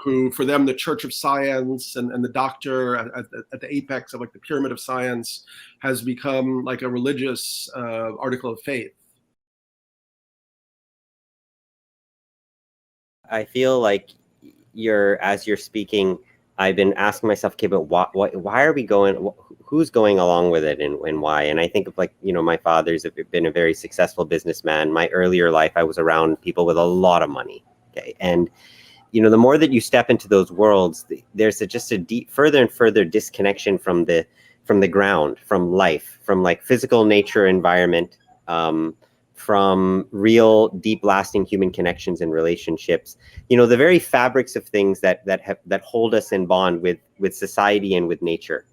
who, for them, the Church of Science and the doctor at the apex of like the pyramid of science has become like a religious article of faith. I feel like as you're speaking, I've been asking myself, okay, but why are we going? Who's going along with it, and why? And I think of like, my father's been a very successful businessman. My earlier life, I was around people with a lot of money. Okay, and the more that you step into those worlds, there's just a deep, further and further disconnection from the ground, from life, from like physical nature, environment, from real, deep, lasting human connections and relationships. The very fabrics of things that hold us in bond with society and with nature.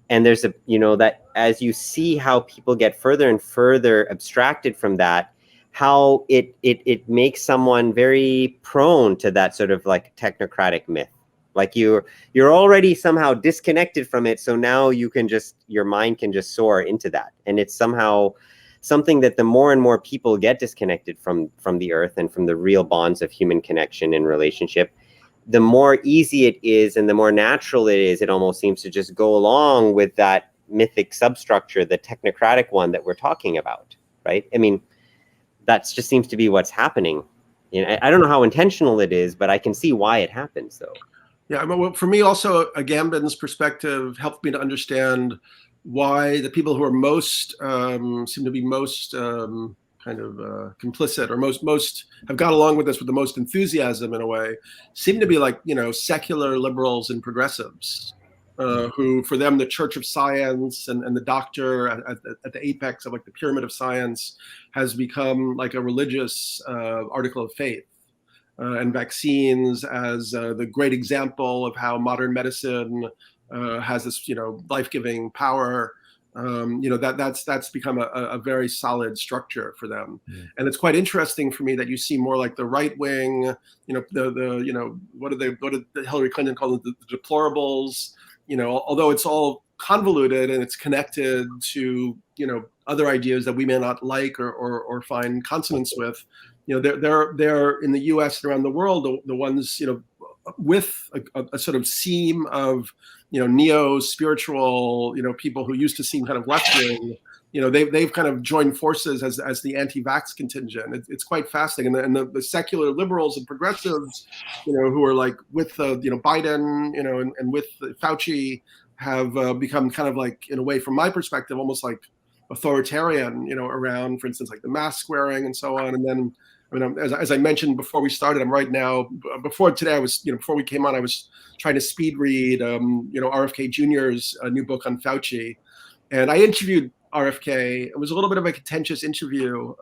And there's that as you see how people get further and further abstracted from that, how it makes someone very prone to that sort of like technocratic myth. Like you're already somehow disconnected from it, so now your mind can just soar into that, and it's somehow something that the more and more people get disconnected from the earth and from the real bonds of human connection and relationship, the more easy it is and the more natural it is, it almost seems to just go along with that mythic substructure, the technocratic one that we're talking about, right? I mean, that just seems to be what's happening. I don't know how intentional it is, but I can see why it happens, though. Yeah, I mean, well, for me also, Agamben's perspective helped me to understand why the people who are most seem to be most complicit, or most have got along with this with the most enthusiasm in a way, seem to be like secular liberals and progressives, who, for them, the Church of Science and the doctor at the apex of like the pyramid of science has become like a religious article of faith. And vaccines as the great example of how modern medicine has this, life-giving power. That's become a very solid structure for them. Mm. And it's quite interesting for me that you see more like the right wing, what did Hillary Clinton call it, the deplorables, although it's all convoluted and it's connected to, other ideas that we may not like or find consonance with. They're in the U.S. and around the world, the ones, with a sort of seam of, neo-spiritual, people who used to seem kind of left-wing, they've kind of joined forces as the anti-vax contingent. It's quite fascinating. And the secular liberals and progressives, who are like with, Biden, and with Fauci have become kind of like, in a way, from my perspective, almost like authoritarian, around, for instance, like the mask wearing and so on. And then, as I mentioned before we started, I'm right now, before today, I was, before we came on, I was trying to speed read, RFK Jr.'s new book on Fauci. And I interviewed RFK. It was a little bit of a contentious interview,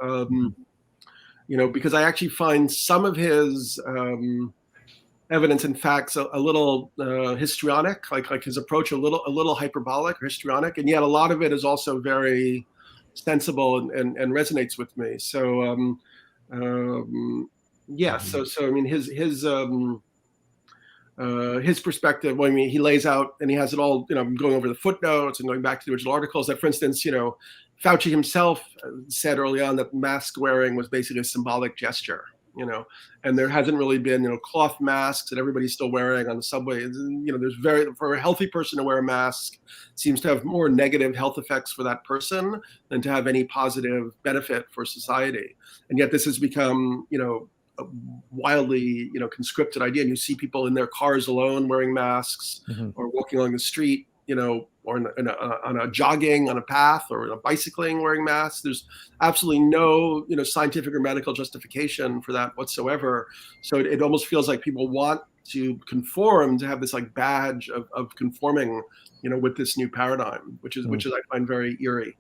because I actually find some of his evidence and facts a little histrionic, like his approach a little hyperbolic or histrionic, and yet a lot of it is also very sensible and resonates with me. So so I mean his perspective, well, I mean, he lays out and he has it all, going over the footnotes and going back to the original articles, that, for instance, Fauci himself said early on that mask wearing was basically a symbolic gesture, and there hasn't really been, cloth masks that everybody's still wearing on the subway. There's for a healthy person to wear a mask seems to have more negative health effects for that person than to have any positive benefit for society. And yet this has become, a wildly, conscripted idea. And you see people in their cars alone wearing masks, or walking along the street, or on a jogging on a path, or a bicycling wearing masks. There's absolutely no, scientific or medical justification for that whatsoever. So it almost feels like people want to conform, to have this like badge of conforming, with this new paradigm, which is I find very eerie.